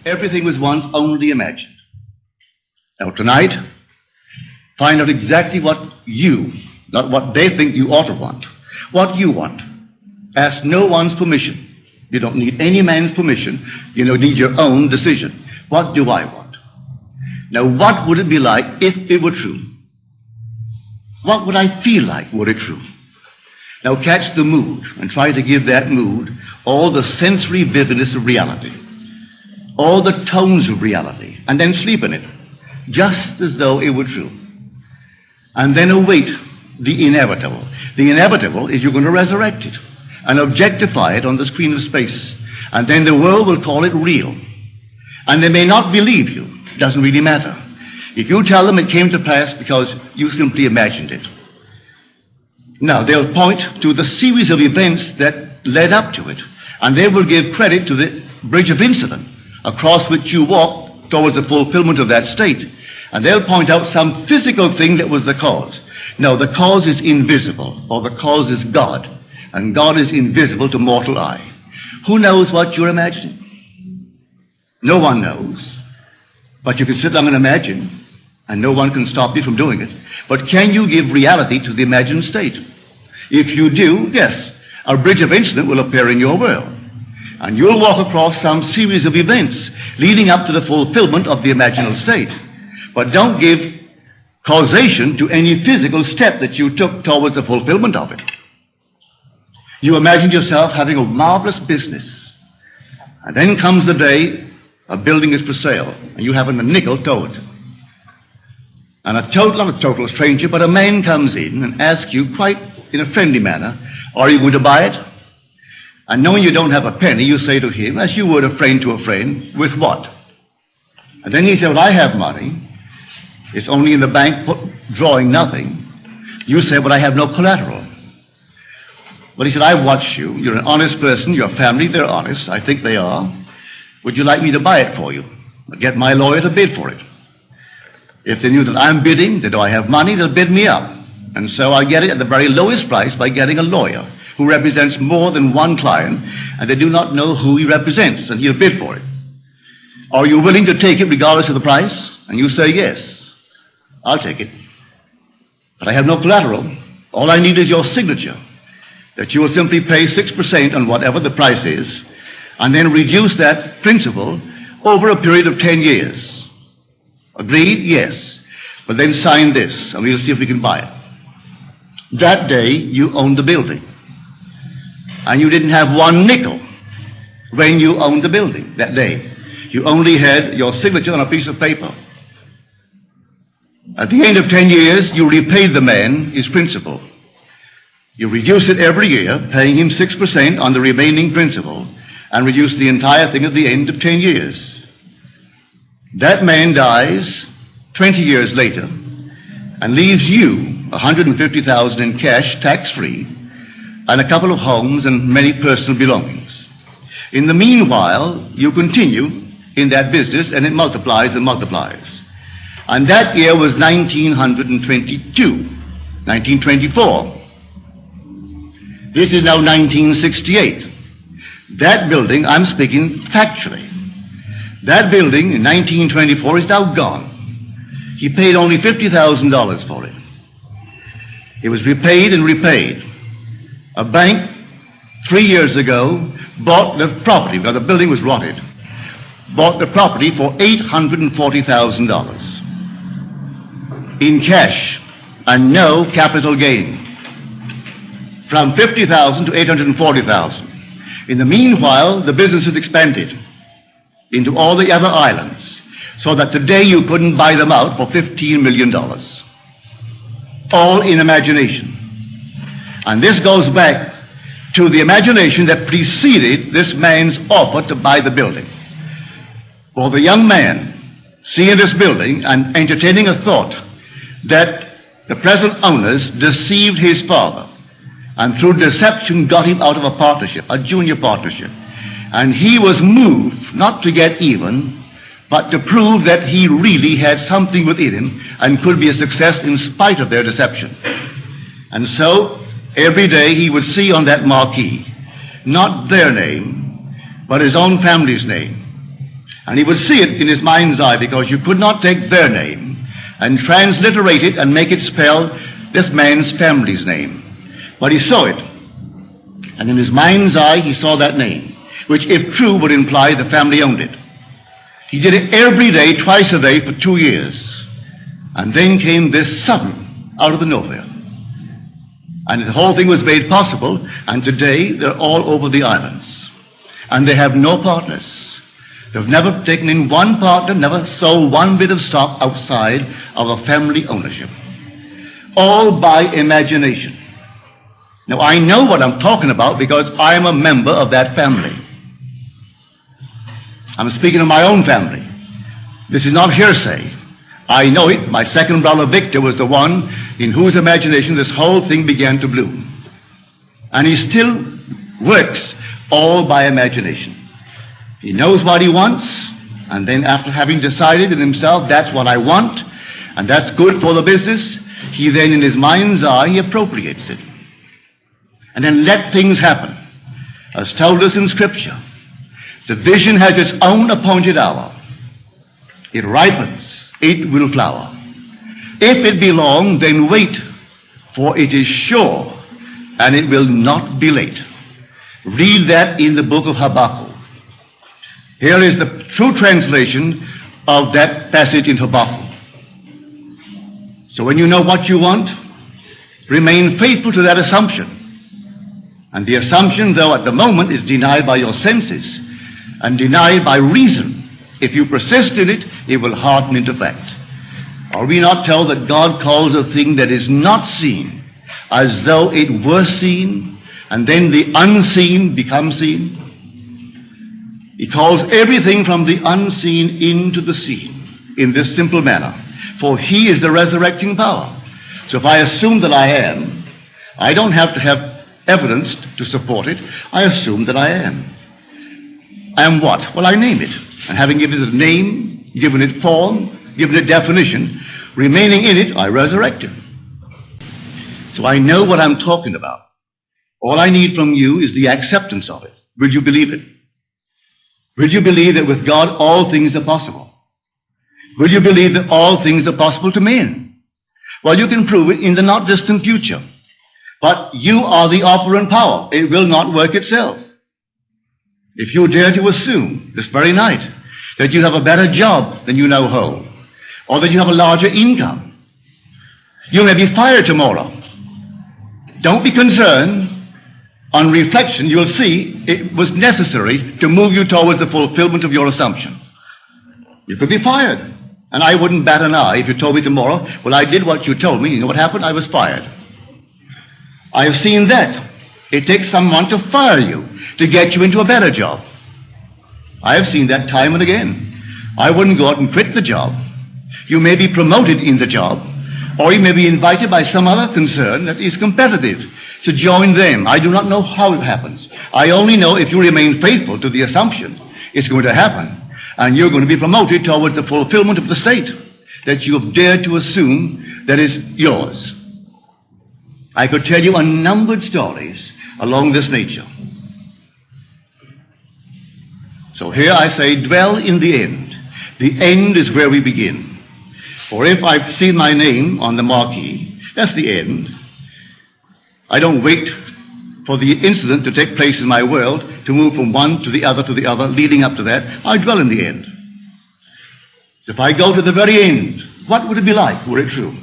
Everything was once only imagined. Now tonight, find out exactly what you, not what they think you ought to want, what you want. Ask no one's permission. You don't need any man's permission. You don't need your own decision. What do I want? Now, what would it be like if it were true? What would I feel like were it true? Now, catch the mood and try to give that mood all the sensory vividness of reality, all the tones of reality, and then sleep in it, just as though it were true. And then await the inevitable. The inevitable is you're going to resurrect it and objectify it on the screen of space. And then the world will call it real. And they may not believe you. It doesn't really matter. If you tell them it came to pass because you simply imagined it. Now, they'll point to the series of events that led up to it. And they will give credit to the bridge of incident across which you walked towards the fulfillment of that state. And they'll point out some physical thing that was the cause. No, the cause is invisible, or the cause is God. And God is invisible to mortal eye. Who knows what you're imagining? No one knows. But you can sit down and imagine, and no one can stop you from doing it. But can you give reality to the imagined state? If you do, yes, a bridge of incident will appear in your world. And you'll walk across some series of events leading up to the fulfillment of the imaginal state. But don't give causation to any physical step that you took towards the fulfillment of it. You imagined yourself having a marvelous business. And then comes the day a building is for sale, and you haven't a nickel towards it. And not a total stranger, but a man comes in and asks you quite in a friendly manner, are you going to buy it? And knowing you don't have a penny, you say to him, as you would a friend to a friend, with what? And then he said, well, I have money. It's only in the bank drawing nothing. You say, but I have no collateral. But he said, I've watched you. You're an honest person. Your family, they're honest. I think they are. Would you like me to buy it for you? I'll get my lawyer to bid for it. If they knew that I'm bidding, that I have money, they'll bid me up. And so I get it at the very lowest price by getting a lawyer who represents more than one client, and they do not know who he represents, and he'll bid for it. Are you willing to take it regardless of the price? And you say, yes, I'll take it. But I have no collateral. All I need is your signature, that you will simply pay 6% on whatever the price is, and then reduce that principal over a period of 10 years. Agreed? Yes. But then sign this, and we'll see if we can buy it. That day, you owned the building. And you didn't have one nickel when you owned the building that day. You only had your signature on a piece of paper. At the end of 10 years, you repaid the man his principal. You reduce it every year, paying him 6% on the remaining principal, and reduce the entire thing at the end of 10 years. That man dies 20 years later and leaves you $150,000 in cash, tax-free, and a couple of homes and many personal belongings. In the meanwhile, you continue in that business, and it multiplies and multiplies. And that year was 1922, 1924. This is now 1968. That building, I'm speaking factually, that building in 1924 is now gone. He paid only $50,000 for it. It was repaid and repaid. A bank 3 years ago bought the property, because the building was rotted, bought the property for $840,000 in cash and no capital gain. From $50,000 to $840,000. In the meanwhile, the business has expanded into all the other islands, so that today you couldn't buy them out for $15 million. All in imagination. And this goes back to the imagination that preceded this man's offer to buy the building. For the young man seeing this building and entertaining a thought that the present owners deceived his father, and through deception got him out of a partnership, a junior partnership. And he was moved not to get even, but to prove that he really had something within him and could be a success in spite of their deception. And so every day he would see on that marquee not their name, but his own family's name. And he would see it in his mind's eye, because you could not take their name and transliterate it and make it spell this man's family's name. But he saw it. And in his mind's eye, he saw that name, which, if true, would imply the family owned it. He did it every day, twice a day, for 2 years. And then came this sudden, out of the nowhere. And the whole thing was made possible, and today they're all over the islands. And they have no partners. They've never taken in one partner, never sold one bit of stock outside of a family ownership. All by imagination. Now, I know what I'm talking about because I am a member of that family. I'm speaking of my own family. This is not hearsay. I know it. My second brother, Victor, was the one in whose imagination this whole thing began to bloom. And he still works all by imagination. He knows what he wants, and then after having decided in himself, that's what I want, and that's good for the business, he then in his mind's eye, he appropriates it. And then let things happen. As told us in Scripture, the vision has its own appointed hour. It ripens, it will flower. If it be long, then wait, for it is sure, and it will not be late. Read that in the book of Habakkuk. Here is the true translation of that passage in Habakkuk. So when you know what you want, remain faithful to that assumption. And the assumption, though at the moment, is denied by your senses and denied by reason. If you persist in it, it will harden into fact. Are we not told that God calls a thing that is not seen as though it were seen, and then the unseen becomes seen? He calls everything from the unseen into the seen in this simple manner. For he is the resurrecting power. So if I assume that I am, I don't have to have evidence to support it. I assume that I am. I am what? Well, I name it. And having given it a name, given it form, given it definition, remaining in it, I resurrect it. So I know what I'm talking about. All I need from you is the acceptance of it. Will you believe it? Will you believe that with God all things are possible? Will you believe that all things are possible to men? Well, you can prove it in the not distant future. But you are the operant power. It will not work itself. If you dare to assume this very night that you have a better job than you now hold, or that you have a larger income, you may be fired tomorrow. Don't be concerned. On reflection, you'll see it was necessary to move you towards the fulfillment of your assumption. You could be fired. And I wouldn't bat an eye if you told me tomorrow, well, I did what you told me. You know what happened? I was fired. I have seen that. It takes someone to fire you to get you into a better job. I have seen that time and again. I wouldn't go out and quit the job. You may be promoted in the job, or you may be invited by some other concern that is competitive to join them. I do not know how it happens. I only know if you remain faithful to the assumption, it's going to happen. And you're going to be promoted towards the fulfillment of the state that you have dared to assume that is yours. I could tell you unnumbered stories along this nature. So here I say, dwell in the end. The end is where we begin. For if I've seen my name on the marquee, that's the end. I don't wait for the incident to take place in my world to move from one to the other, leading up to that. I dwell in the end. If I go to the very end, what would it be like were it true?